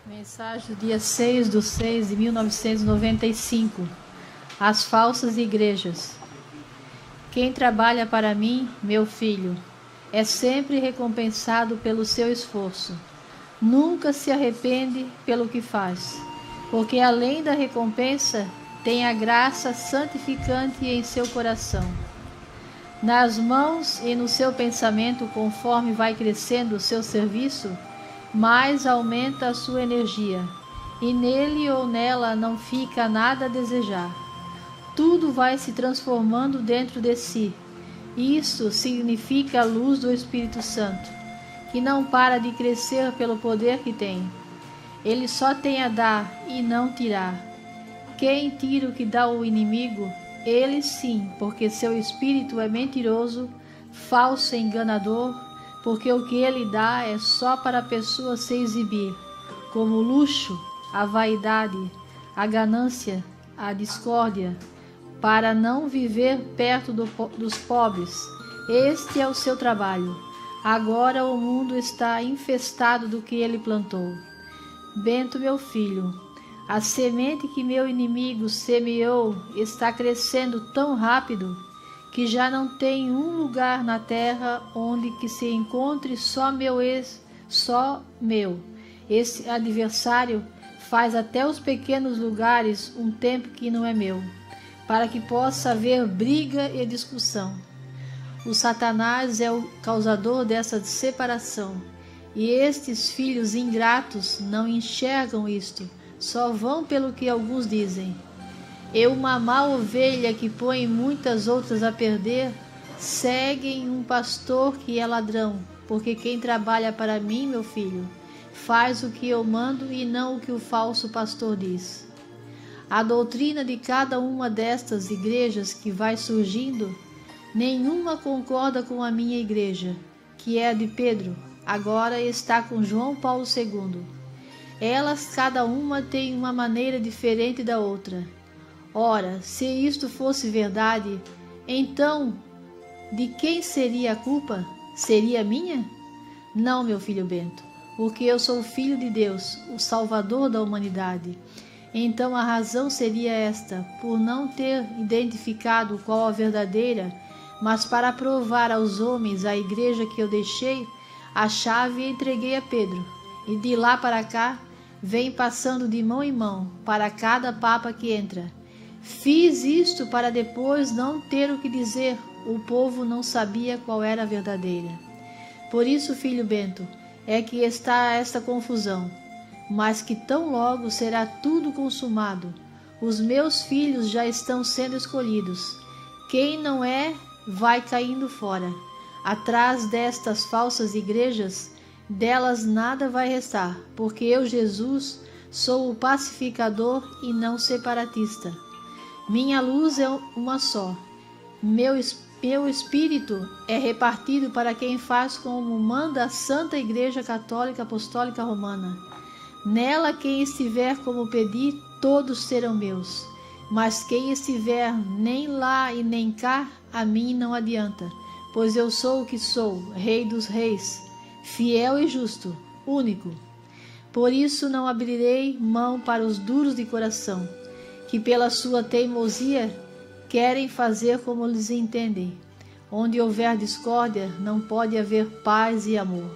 Mensagem do dia 6/6/1995. As falsas igrejas. Quem trabalha para mim, meu filho, é sempre recompensado pelo seu esforço. Nunca se arrepende pelo que faz, porque além da recompensa, tem a graça santificante em seu coração. Nas mãos e no seu pensamento, conforme vai crescendo o seu serviço, mais aumenta a sua energia, e nele ou nela não fica nada a desejar. Tudo vai se transformando dentro de si. Isso significa a luz do Espírito Santo, que não para de crescer pelo poder que tem. Ele só tem a dar e não tirar. Quem tira o que dá o inimigo, ele sim, porque seu espírito é mentiroso, falso e enganador, porque o que ele dá é só para a pessoa se exibir, como o luxo, a vaidade, a ganância, a discórdia, para não viver perto dos pobres. Este é o seu trabalho. Agora o mundo está infestado do que ele plantou. Bento, meu filho, a semente que meu inimigo semeou está crescendo tão rápido que já não tem um lugar na terra onde que se encontre só meu. Esse adversário faz até os pequenos lugares um tempo que não é meu, para que possa haver briga e discussão. O Satanás é o causador dessa separação, e estes filhos ingratos não enxergam isto, só vão pelo que alguns dizem. E uma má ovelha que põe muitas outras a perder, seguem um pastor que é ladrão, porque quem trabalha para mim, meu filho, faz o que eu mando e não o que o falso pastor diz. A doutrina de cada uma destas igrejas que vai surgindo, nenhuma concorda com a minha igreja, que é a de Pedro, agora está com João Paulo II. Elas, cada uma, tem uma maneira diferente da outra. Ora, se isto fosse verdade, então de quem seria a culpa? Seria minha? Não, meu filho Bento, porque eu sou filho de Deus, o Salvador da humanidade. Então a razão seria esta: por não ter identificado qual a verdadeira, mas para provar aos homens a igreja que eu deixei, a chave entreguei a Pedro, e de lá para cá vem passando de mão em mão para cada papa que entra. Fiz isto para depois não ter o que dizer, o povo não sabia qual era a verdadeira. Por isso, filho Bento, é que está esta confusão, mas que tão logo será tudo consumado. Os meus filhos já estão sendo escolhidos. Quem não é, vai caindo fora. Atrás destas falsas igrejas, delas nada vai restar, porque eu, Jesus, sou o pacificador e não separatista. Minha luz é uma só. Meu espírito é repartido para quem faz como manda a Santa Igreja Católica Apostólica Romana. Nela quem estiver como pedir, todos serão meus. Mas quem estiver nem lá e nem cá, a mim não adianta, pois eu sou o que sou, Rei dos Reis, fiel e justo, único. Por isso não abrirei mão para os duros de coração, que pela sua teimosia querem fazer como lhes entendem. Onde houver discórdia, não pode haver paz e amor.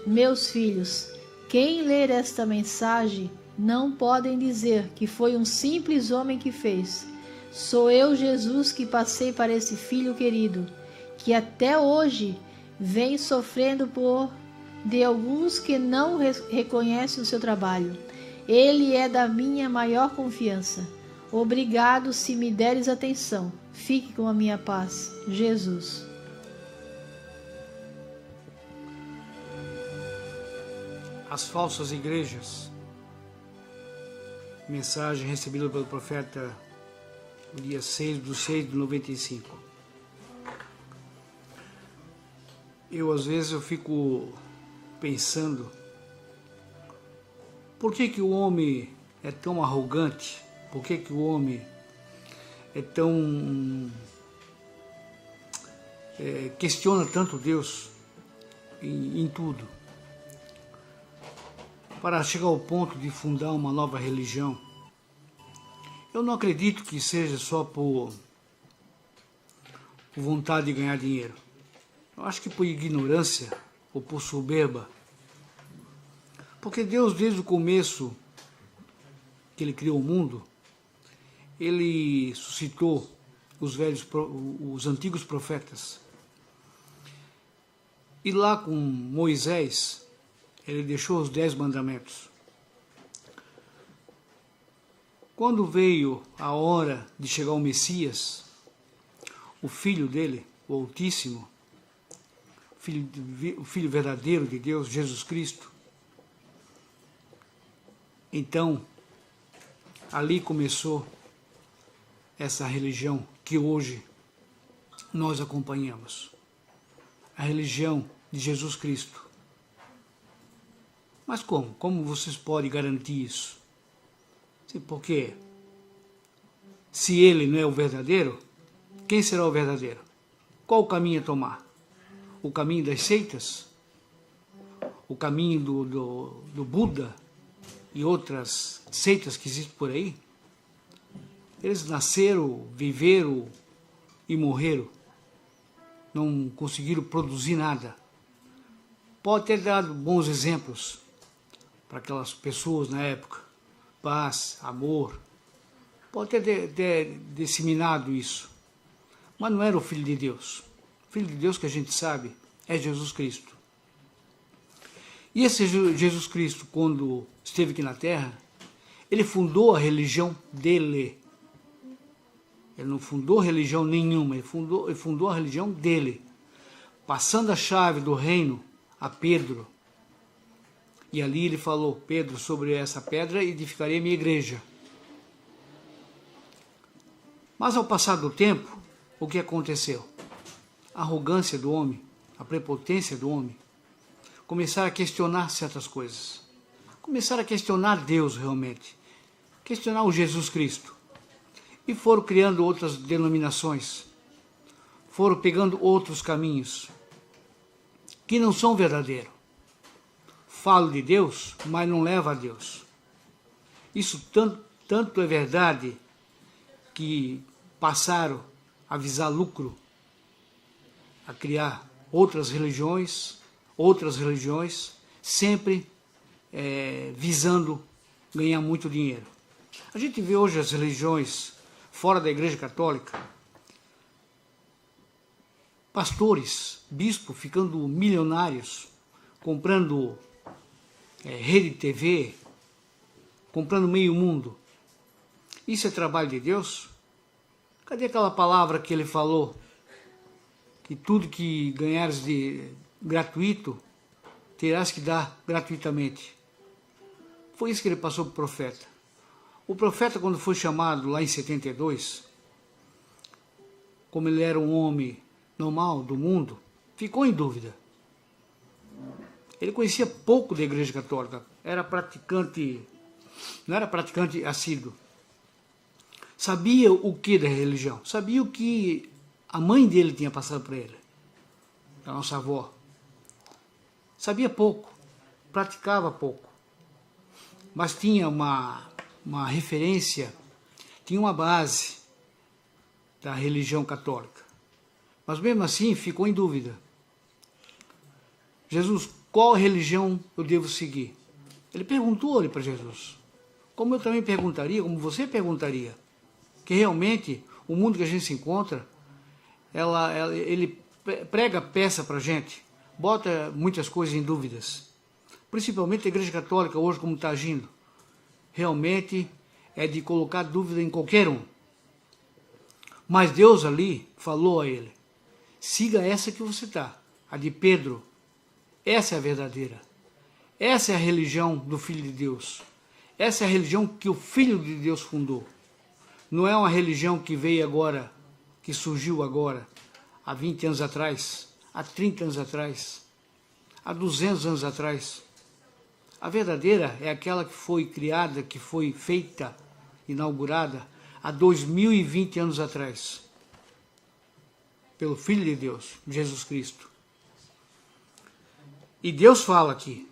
Meus filhos, quem ler esta mensagem, não podem dizer que foi um simples homem que fez. Sou eu, Jesus, que passei para esse filho querido, que até hoje vem sofrendo de alguns que não reconhecem o seu trabalho. Ele é da minha maior confiança. Obrigado se me deres atenção. Fique com a minha paz. Jesus. As falsas igrejas. Mensagem recebida pelo profeta no dia 6/6/95. Às vezes eu fico pensando, por que o homem é tão arrogante? Por que o homem é tão... questiona tanto Deus em tudo? para chegar ao ponto de fundar uma nova religião. Eu não acredito que seja só por vontade de ganhar dinheiro. Eu acho que por ignorância ou por soberba. Porque Deus, desde o começo que Ele criou o mundo, Ele suscitou os antigos profetas. E lá com Moisés, Ele deixou os 10 mandamentos. Quando veio a hora de chegar o Messias, o Filho dele, o Altíssimo, o Filho verdadeiro de Deus, Jesus Cristo, então, ali começou essa religião que hoje nós acompanhamos. A religião de Jesus Cristo. Mas como? Como vocês podem garantir isso? Porque se ele não é o verdadeiro, quem será o verdadeiro? Qual o caminho a tomar? O caminho das seitas? O caminho do Buda e outras seitas que existem por aí? Eles nasceram, viveram e morreram. Não conseguiram produzir nada. Pode ter dado bons exemplos para aquelas pessoas na época. Paz, amor. Pode ter disseminado isso. Mas não era o Filho de Deus. O Filho de Deus que a gente sabe é Jesus Cristo. E esse Jesus Cristo, quando esteve aqui na Terra, ele fundou a religião dele. Ele não fundou religião nenhuma, ele fundou a religião dele, passando a chave do reino a Pedro. E ali ele falou: Pedro, sobre essa pedra edificarei a minha igreja. Mas ao passar do tempo, o que aconteceu? A arrogância do homem, a prepotência do homem, começaram a questionar certas coisas. Começaram a questionar Deus realmente, questionar o Jesus Cristo. E foram criando outras denominações, foram pegando outros caminhos, que não são verdadeiros. Falo de Deus, mas não leva a Deus. Isso tanto é verdade que passaram a visar lucro, a criar outras religiões, sempre visando ganhar muito dinheiro. A gente vê hoje as religiões fora da Igreja Católica, pastores, bispos ficando milionários, comprando rede de TV, comprando meio mundo. Isso é trabalho de Deus? Cadê aquela palavra que ele falou? Que tudo que ganhares de gratuito, terás que dar gratuitamente. Foi isso que ele passou para o profeta. O profeta, quando foi chamado lá em 72, como ele era um homem normal do mundo, ficou em dúvida. Ele conhecia pouco da Igreja Católica, não era praticante assíduo. Sabia o que da religião? Sabia o que a mãe dele tinha passado para ele, a nossa avó. Sabia pouco, praticava pouco, mas tinha uma referência, tinha uma base da religião católica. Mas mesmo assim ficou em dúvida. Jesus, qual religião eu devo seguir? Ele perguntou ali para Jesus, como eu também perguntaria, como você perguntaria, que realmente o mundo que a gente se encontra, ele prega peça para a gente, bota muitas coisas em dúvidas, principalmente a Igreja Católica hoje como está agindo. Realmente é de colocar dúvida em qualquer um. Mas Deus ali falou a ele: siga essa que você está, a de Pedro. Essa é a verdadeira. Essa é a religião do Filho de Deus. Essa é a religião que o Filho de Deus fundou. Não é uma religião que veio agora, que surgiu agora, há 20 anos atrás, há 30 anos atrás, há 200 anos atrás. A verdadeira é aquela que foi criada, que foi feita, inaugurada, há 2020 anos atrás, pelo Filho de Deus, Jesus Cristo. E Deus fala aqui: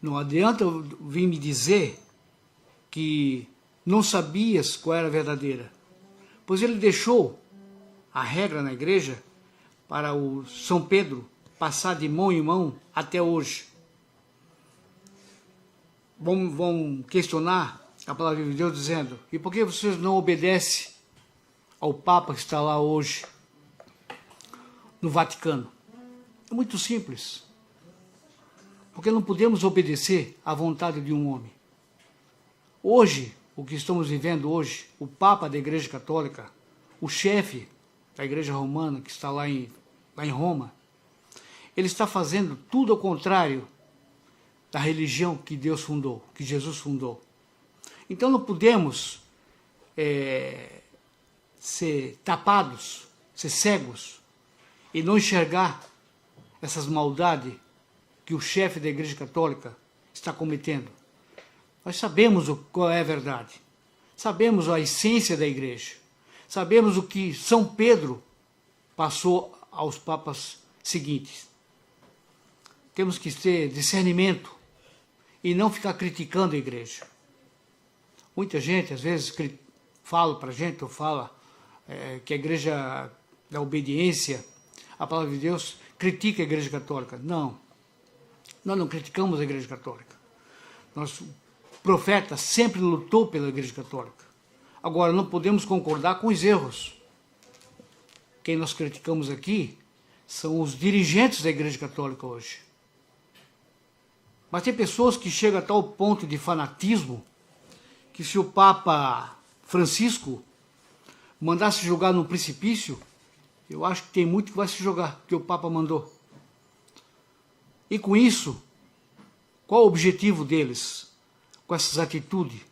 Não adianta vir me dizer que não sabias qual era a verdadeira, pois ele deixou a regra na igreja para o São Pedro passar de mão em mão até hoje. Vão questionar a palavra de Deus dizendo: e por que vocês não obedecem ao Papa que está lá hoje no Vaticano? É muito simples. Porque não podemos obedecer à vontade de um homem. Hoje, o que estamos vivendo hoje, o Papa da Igreja Católica, o chefe da Igreja Romana, que está lá em Roma, ele está fazendo tudo ao contrário da religião que Deus fundou, que Jesus fundou. Então não podemos ser tapados, ser cegos e não enxergar essas maldades que o chefe da Igreja Católica está cometendo. Nós sabemos qual é a verdade, sabemos a essência da Igreja, sabemos o que São Pedro passou aos papas seguintes. Temos que ter discernimento e não ficar criticando a Igreja. Muita gente, às vezes, fala para a gente, ou fala que a Igreja da obediência à Palavra de Deus critica a Igreja Católica. Não. Nós não criticamos a Igreja Católica. Nosso profeta sempre lutou pela Igreja Católica. Agora, não podemos concordar com os erros. Quem nós criticamos aqui são os dirigentes da Igreja Católica hoje. Mas tem pessoas que chegam a tal ponto de fanatismo que se o Papa Francisco mandasse jogar num precipício, eu acho que tem muito que vai se jogar, que o Papa mandou. E com isso, qual o objetivo deles, com essas atitudes?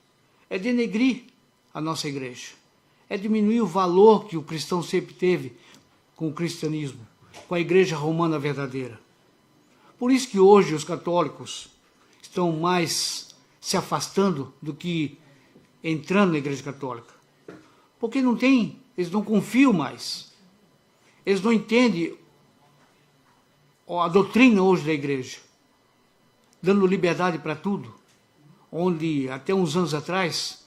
É denegrir a nossa igreja, é diminuir o valor que o cristão sempre teve com o cristianismo, com a igreja romana verdadeira. Por isso que hoje os católicos estão mais se afastando do que entrando na igreja católica. Porque eles não confiam mais, eles não entendem a doutrina hoje da igreja, dando liberdade para tudo, onde até uns anos atrás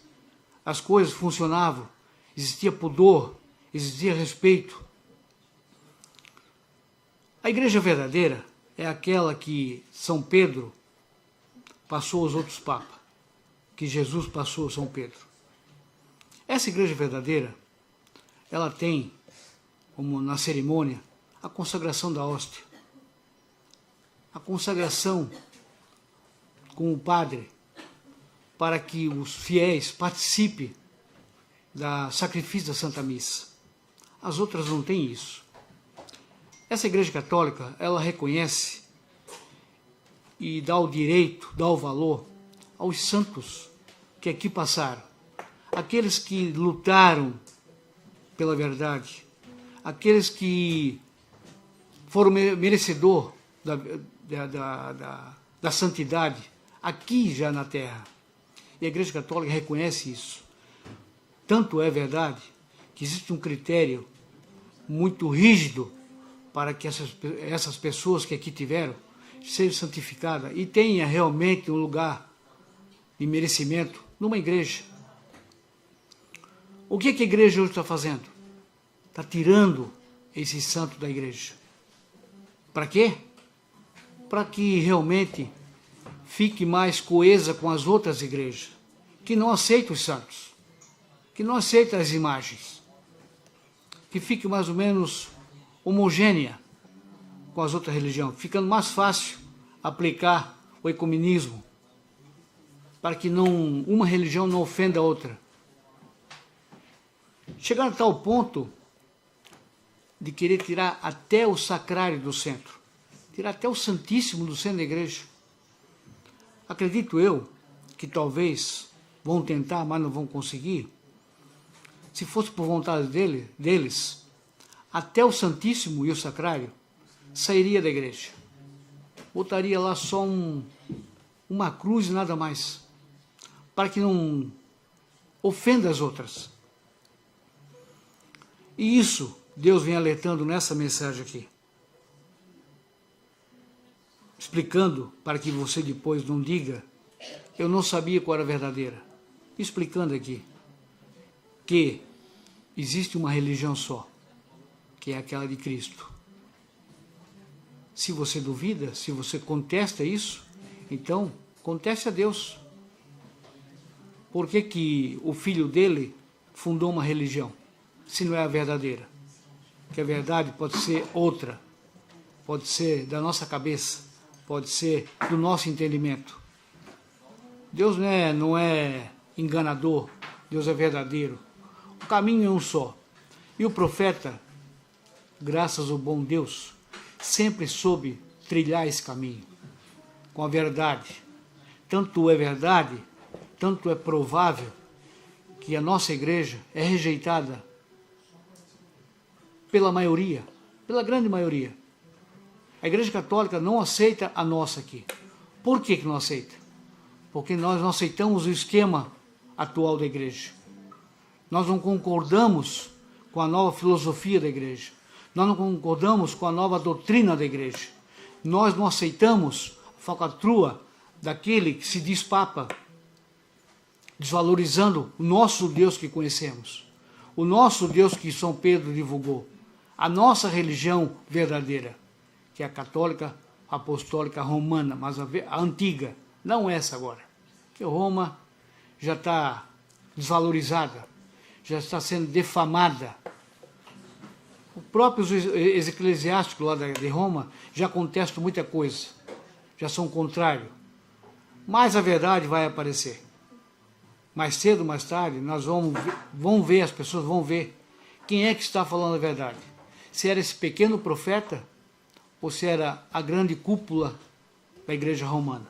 as coisas funcionavam, existia pudor, existia respeito. A igreja verdadeira é aquela que São Pedro passou aos outros papas, que Jesus passou a São Pedro. Essa igreja verdadeira, ela tem, como na cerimônia, a consagração da hóstia, a consagração com o padre, para que os fiéis participem do sacrifício da Santa Missa. As outras não têm isso. Essa Igreja Católica, ela reconhece e dá o direito, dá o valor aos santos que aqui passaram, aqueles que lutaram pela verdade, aqueles que foram merecedor da santidade aqui já na terra. E a Igreja Católica reconhece isso. Tanto é verdade que existe um critério muito rígido para que essas pessoas que aqui tiveram sejam santificadas e tenham realmente um lugar de merecimento numa igreja. O que a igreja hoje está fazendo? Está tirando esse santo da igreja. Para quê? Para que realmente fique mais coesa com as outras igrejas, que não aceitam os santos, que não aceitam as imagens, que fique mais ou menos homogênea com as outras religiões, ficando mais fácil aplicar o ecumenismo, para que uma religião não ofenda a outra. Chegar a tal ponto de querer tirar até o sacrário do centro, tirar até o Santíssimo do centro da igreja. Acredito eu que talvez vão tentar, mas não vão conseguir. Se fosse por vontade deles, até o Santíssimo e o Sacrário sairia da igreja. Botaria lá só uma cruz e nada mais, para que não ofenda as outras. E isso Deus vem alertando nessa mensagem aqui. explicando para que você depois não diga, eu não sabia qual era a verdadeira. Explicando aqui que existe uma religião só, que é aquela de Cristo. Se você duvida, se você contesta isso, então conteste a Deus. Por que que o filho dele fundou uma religião, se não é a verdadeira? Que a verdade pode ser outra, pode ser da nossa cabeça, pode ser do nosso entendimento. Deus não é enganador, Deus é verdadeiro. O caminho é um só. E o profeta, graças ao bom Deus, sempre soube trilhar esse caminho com a verdade. Tanto é verdade, tanto é provável que a nossa igreja é rejeitada pela maioria, pela grande maioria. A Igreja Católica não aceita a nossa aqui. Por que não aceita? Porque nós não aceitamos o esquema atual da igreja. Nós não concordamos com a nova filosofia da igreja. Nós não concordamos com a nova doutrina da igreja. Nós não aceitamos a falcatrua daquele que se diz Papa, desvalorizando o nosso Deus que conhecemos, o nosso Deus que São Pedro divulgou, a nossa religião verdadeira, que é a católica, apostólica, romana, mas a antiga, não essa agora, que Roma já está desvalorizada, já está sendo defamada. Os próprios eclesiásticos lá de Roma já contestam muita coisa, já são contrários, mas a verdade vai aparecer. Mais cedo ou mais tarde, nós vamos ver, as pessoas vão ver quem é que está falando a verdade. Se era esse pequeno profeta ou se era a grande cúpula da igreja romana.